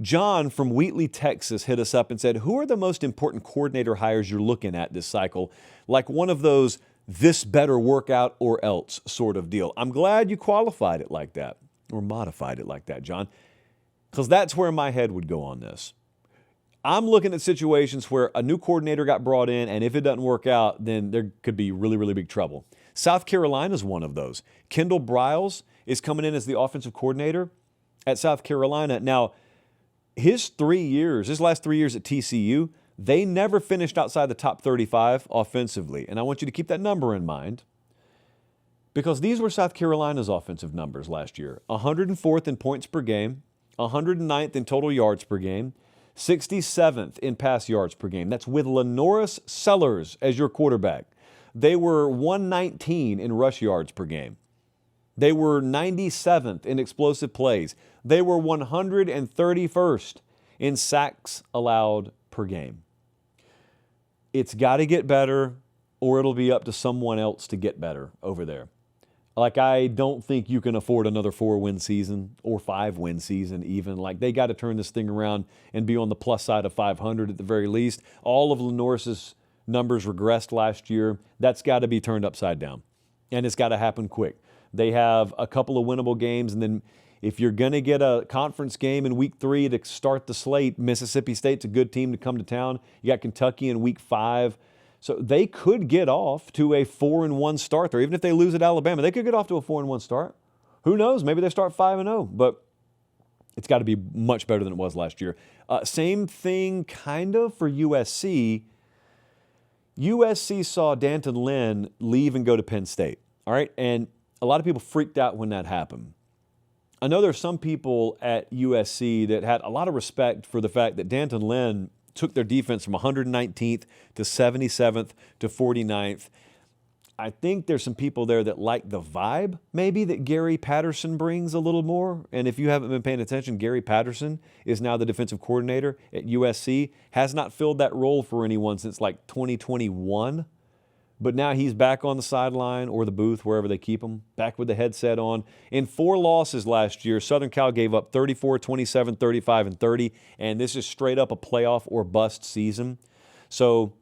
John from Wheatley, Texas hit us up and said, who are the most important coordinator hires you're looking at this cycle? Like one of those this better work out or else sort of deal. I'm glad you qualified it like that or modified it like that, John, because that's where my head would go on this. I'm looking at situations where a new coordinator got brought in, and if it doesn't work out, then there could be really, really big trouble. South Carolina is one of those. Kendall Briles is coming in as the offensive coordinator at South Carolina. Now, his last 3 years at TCU, they never finished outside the top 35 offensively. And I want you to keep that number in mind because these were South Carolina's offensive numbers last year. 104th in points per game, 109th in total yards per game, 67th in pass yards per game. That's with Lenoris Sellers as your quarterback. They were 119 in rush yards per game. They were 97th in explosive plays. They were 131st in sacks allowed per game. It's got to get better, or it'll be up to someone else to get better over there. Like, I don't think you can afford another 4-win season or 5-win season even. Like, they got to turn this thing around and be on the plus side of 500 at the very least. All of Lenoris's numbers regressed last year. That's got to be turned upside down, and it's got to happen quick. They have a couple of winnable games, and then if you're going to get a conference game in week 3 to start the slate, Mississippi State's a good team to come to town. You got Kentucky in week 5. So they could get off to a 4-1 start there. Even if they lose at Alabama, they could get off to a 4-1 start. Who knows? Maybe they start 5-0, but it's got to be much better than it was last year. Same thing kind of for USC. USC saw D'Anton Lynn leave and go to Penn State, all right? And a lot of people freaked out when that happened. I know there's some people at USC that had a lot of respect for the fact that D'Anton Lynn took their defense from 119th to 77th to 49th. I think there's some people there that like the vibe maybe that Gary Patterson brings a little more. And if you haven't been paying attention, Gary Patterson is now the defensive coordinator at USC, has not filled that role for anyone since like 2021. But now he's back on the sideline or the booth, wherever they keep him, back with the headset on. In 4 losses last year, Southern Cal gave up 34, 27, 35, and 30, and this is straight up a playoff or bust season. So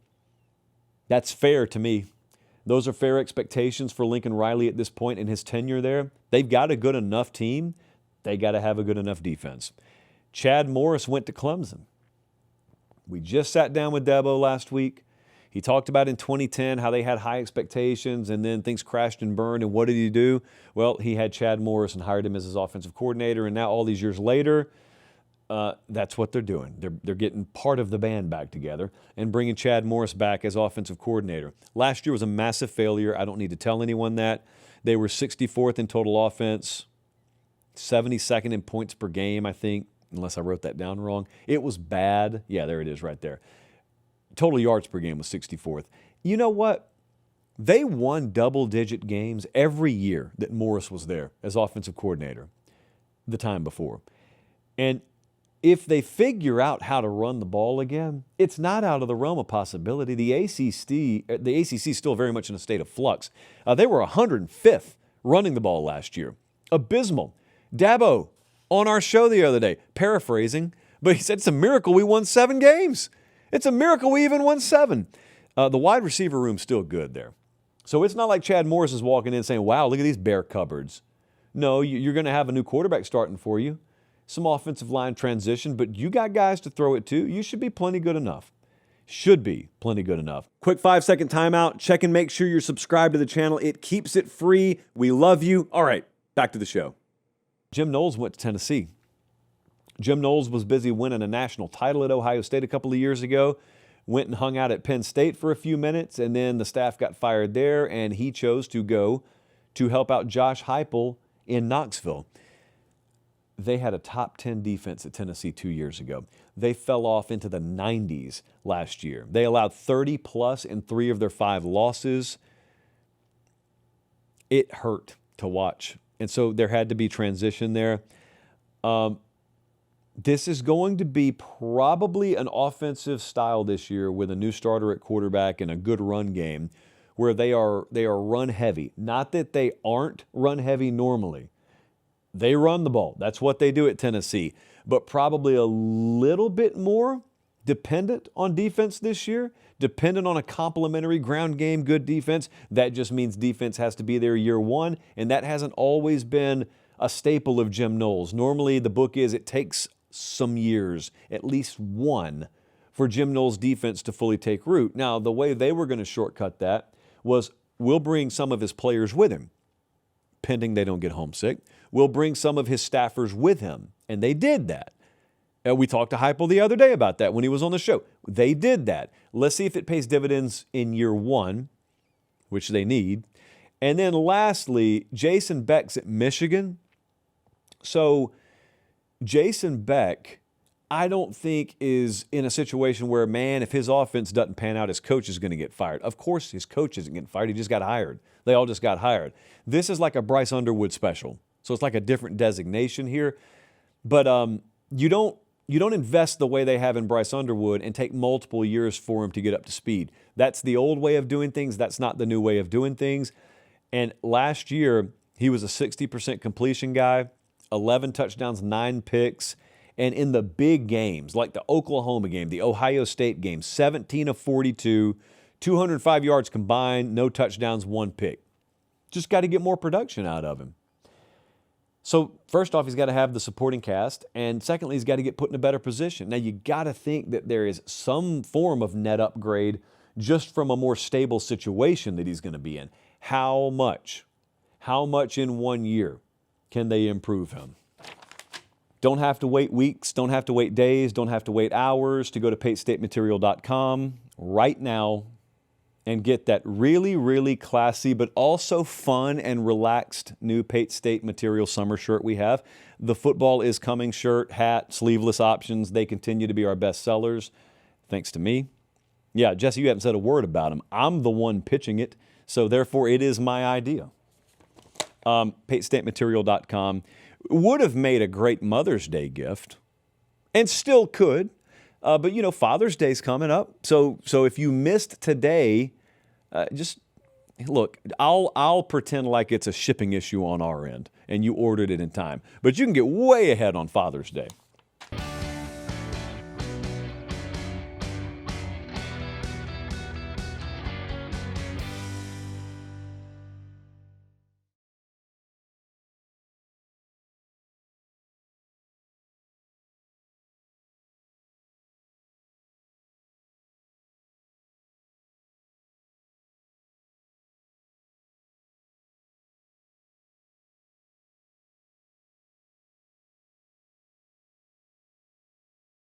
that's fair to me. Those are fair expectations for Lincoln Riley at this point in his tenure there. They've got a good enough team. They got to have a good enough defense. Chad Morris went to Clemson. We just sat down with Dabo last week. He talked about in 2010 how they had high expectations and then things crashed and burned. And what did he do? Well, he had Chad Morris and hired him as his offensive coordinator. And now all these years later, that's what they're doing. They're getting part of the band back together and bringing Chad Morris back as offensive coordinator. Last year was a massive failure. I don't need to tell anyone that. They were 64th in total offense, 72nd in points per game, I think, unless I wrote that down wrong. It was bad. Yeah, there it is right there. Total yards per game was 64th. You know what? They won double-digit games every year that Morris was there as offensive coordinator the time before. And if they figure out how to run the ball again, it's not out of the realm of possibility. The ACC is still very much in a state of flux. They were 105th running the ball last year. Abysmal. Dabo, on our show the other day, paraphrasing, but he said it's a miracle we won 7 games. It's a miracle we even won 7. The wide receiver room's still good there. So it's not like Chad Morris is walking in saying, wow, look at these bare cupboards. No, you're going to have a new quarterback starting for you. Some offensive line transition, but you got guys to throw it to. You should be plenty good enough. Should be plenty good enough. Quick 5-second timeout. Check and make sure you're subscribed to the channel. It keeps it free. We love you. All right, back to the show. Jim Knowles went to Tennessee. Jim Knowles was busy winning a national title at Ohio State a couple of years ago, went and hung out at Penn State for a few minutes, and then the staff got fired there, and he chose to go to help out Josh Heupel in Knoxville. They had a top 10 defense at Tennessee 2 years ago. They fell off into the 90s last year. They allowed 30-plus in 3 of their 5 losses. It hurt to watch, and so there had to be transition there. This is going to be probably an offensive style this year with a new starter at quarterback and a good run game where they are run heavy. Not that they aren't run heavy normally. They run the ball. That's what they do at Tennessee. but probably a little bit more dependent on defense this year, dependent on a complementary ground game, good defense. That just means defense has to be there year one, and that hasn't always been a staple of Jim Knowles. Normally, the book is it takes some years, at least one, for Jim Knowles' defense to fully take root. Now, the way they were going to shortcut that was we'll bring some of his players with him, pending they don't get homesick. We'll bring some of his staffers with him, and they did that. We talked to Heupel the other day about that when he was on the show. They did that. Let's see if it pays dividends in year one, which they need. And then lastly, Jason Beck's at Michigan. So Jason Beck, I don't think is in a situation where, man, if his offense doesn't pan out, his coach is going to get fired. Of course his coach isn't getting fired. He just got hired. They all just got hired. This is like a Bryce Underwood special. So it's like a different designation here. But you don't invest the way they have in Bryce Underwood and take multiple years for him to get up to speed. That's the old way of doing things. That's not the new way of doing things. And last year, he was a 60% completion guy, 11 touchdowns, 9 picks. And in the big games, like the Oklahoma game, the Ohio State game, 17 of 42, 205 yards combined, no touchdowns, 1 pick. Just got to get more production out of him. So first off, he's got to have the supporting cast, and secondly, he's got to get put in a better position. Now, you got to think that there is some form of net upgrade just from a more stable situation that he's going to be in. How much? How much in 1 year can they improve him? Don't have to wait weeks, don't have to wait days, don't have to wait hours to go to patestatematerial.com right now and get that really, really classy but also fun and relaxed new Pate State Material summer shirt we have. The Football is Coming shirt, hat, sleeveless options, they continue to be our best sellers, thanks to me. Yeah, Jesse, you haven't said a word about them. I'm the one pitching it, so therefore it is my idea. PateStateMaterial.com would have made a great Mother's Day gift, and still could. But, you know, Father's Day's coming up. So if you missed today, just look, I'll pretend like it's a shipping issue on our end and you ordered it in time. But you can get way ahead on Father's Day.